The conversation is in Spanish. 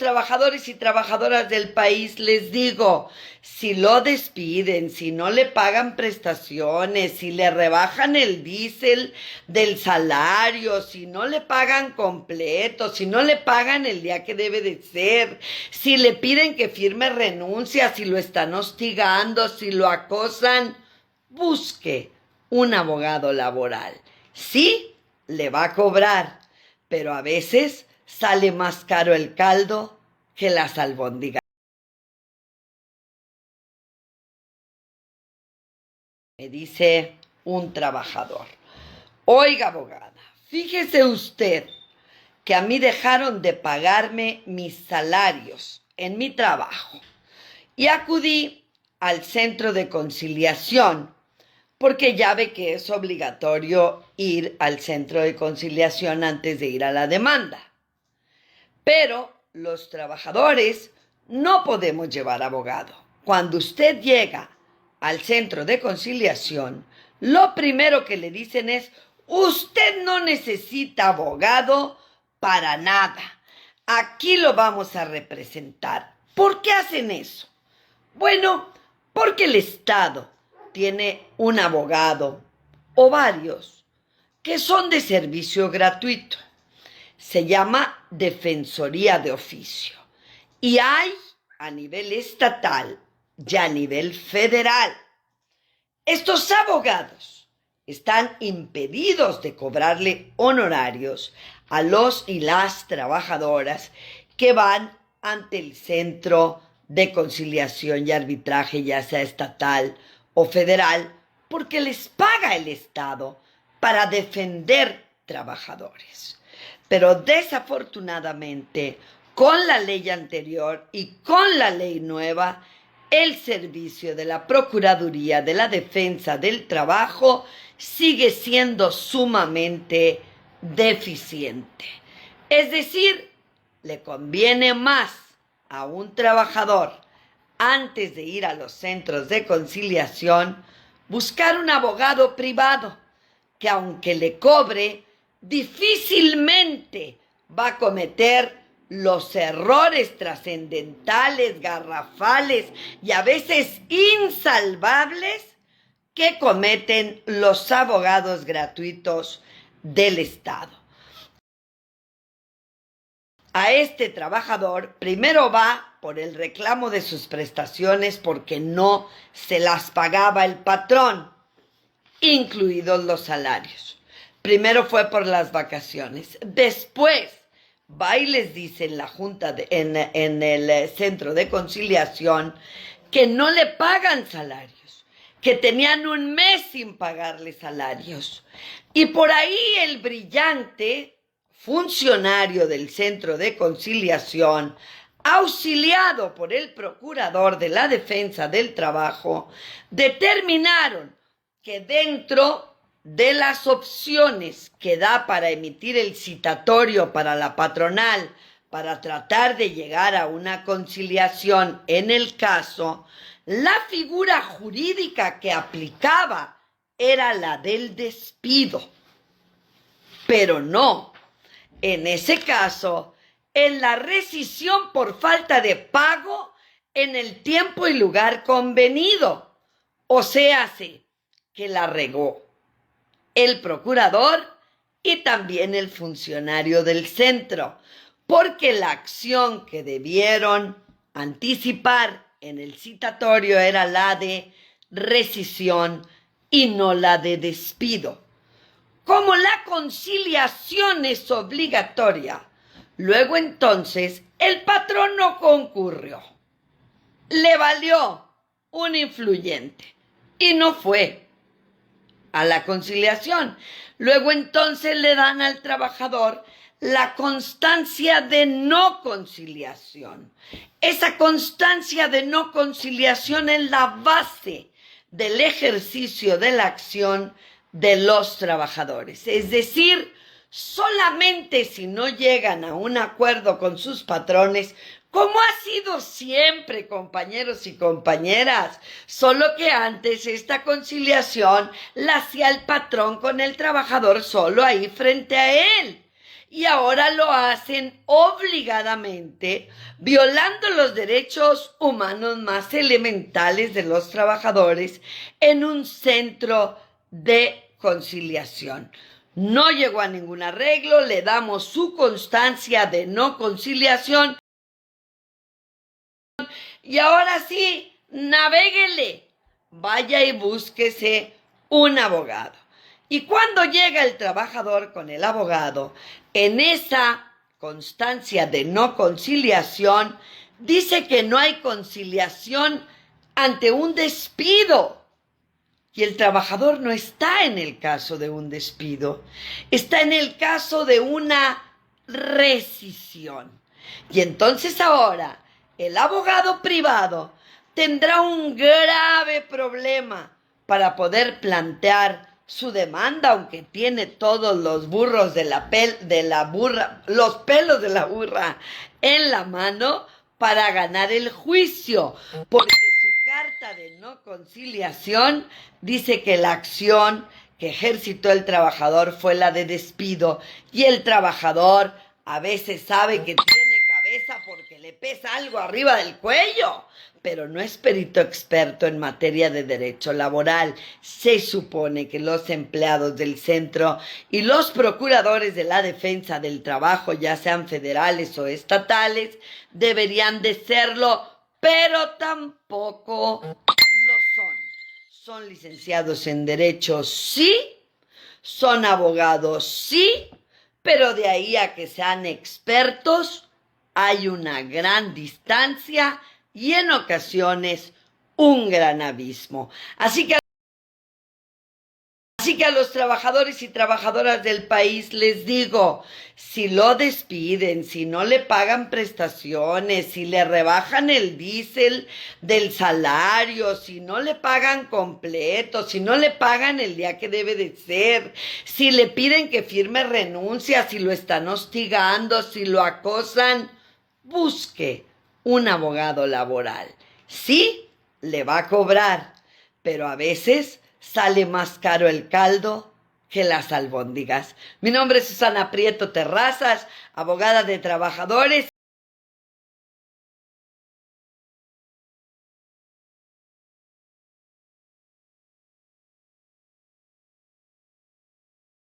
trabajadores y trabajadoras del país, les digo, si lo despiden, si no le pagan prestaciones, si le rebajan el diésel del salario, si no le pagan completo, si no le pagan el día que debe de ser, si le piden que firme renuncia, si lo están hostigando, si lo acosan, busque un abogado laboral. Sí, le va a cobrar, pero a veces sale más caro el caldo que las albóndigas. Me dice un trabajador: oiga, abogada, fíjese usted que a mí dejaron de pagarme mis salarios en mi trabajo y acudí al centro de conciliación, porque ya ve que es obligatorio ir al centro de conciliación antes de ir a la demanda. Pero los trabajadores no podemos llevar abogado. Cuando usted llega al centro de conciliación, lo primero que le dicen es: usted no necesita abogado para nada. Aquí lo vamos a representar. ¿Por qué hacen eso? Bueno, porque el Estado tiene un abogado o varios que son de servicio gratuito. Se llama Defensoría de Oficio. Y hay a nivel estatal y a nivel federal. Estos abogados están impedidos de cobrarle honorarios a los y las trabajadoras que van ante el Centro de Conciliación y Arbitraje, ya sea estatal o federal, porque les paga el Estado para defender trabajadores. Pero desafortunadamente, con la ley anterior y con la ley nueva, el servicio de la Procuraduría de la Defensa del Trabajo sigue siendo sumamente deficiente. Es decir, le conviene más a un trabajador, antes de ir a los centros de conciliación, buscar un abogado privado que, aunque le cobre, difícilmente va a cometer los errores trascendentales, garrafales y a veces insalvables que cometen los abogados gratuitos del Estado. A este trabajador primero va por el reclamo de sus prestaciones porque no se las pagaba el patrón, incluidos los salarios. Primero fue por las vacaciones. Después va y les dice en la junta, en el centro de conciliación, que no le pagan salarios, que tenían un mes sin pagarle salarios. Y por ahí el brillante funcionario del centro de conciliación, auxiliado por el procurador de la defensa del trabajo, determinaron que dentro de las opciones que da para emitir el citatorio para la patronal, para tratar de llegar a una conciliación en el caso, la figura jurídica que aplicaba era la del despido. Pero no, en ese caso, en la rescisión por falta de pago en el tiempo y lugar convenido. O sea, que la regó el procurador y también el funcionario del centro, porque la acción que debieron anticipar en el citatorio era la de rescisión y no la de despido. Como la conciliación es obligatoria, luego entonces el patrón no concurrió. Le valió un influyente y no fue a la conciliación. Luego entonces le dan al trabajador la constancia de no conciliación. Esa constancia de no conciliación es la base del ejercicio de la acción de los trabajadores. Es decir, solamente si no llegan a un acuerdo con sus patrones, como ha sido siempre, compañeros y compañeras, solo que antes esta conciliación la hacía el patrón con el trabajador solo ahí frente a él. y ahora lo hacen obligadamente, violando los derechos humanos más elementales de los trabajadores en un centro de conciliación. No llegó a ningún arreglo, le damos su constancia de no conciliación y ahora sí, navéguele, vaya y búsquese un abogado. Y cuando llega el trabajador con el abogado, en esa constancia de no conciliación, dice que no hay conciliación ante un despido. Y el trabajador no está en el caso de un despido, está en el caso de una rescisión. Y entonces ahora el abogado privado tendrá un grave problema para poder plantear su demanda, aunque tiene todos los burros los pelos de la burra en la mano para ganar el juicio, porque su carta de no conciliación dice que la acción que ejercitó el trabajador fue la de despido y el trabajador a veces sabe que tiene cabeza porque le pesa algo arriba del cuello, pero no es perito experto en materia de derecho laboral. Se supone que los empleados del centro y los procuradores de la defensa del trabajo, ya sean federales o estatales, deberían de serlo, pero tampoco lo son. Son licenciados en derecho, sí, son abogados, sí, pero de ahí a que sean expertos hay una gran distancia y en ocasiones un gran abismo. Así que a los trabajadores y trabajadoras del país les digo, si lo despiden, si no le pagan prestaciones, si le rebajan el diésel del salario, si no le pagan completo, si no le pagan el día que debe de ser, si le piden que firme renuncia, si lo están hostigando, si lo acosan, busque un abogado laboral. Sí, le va a cobrar, pero a veces sale más caro el caldo que las albóndigas. Mi nombre es Susana Prieto Terrazas, abogada de trabajadores,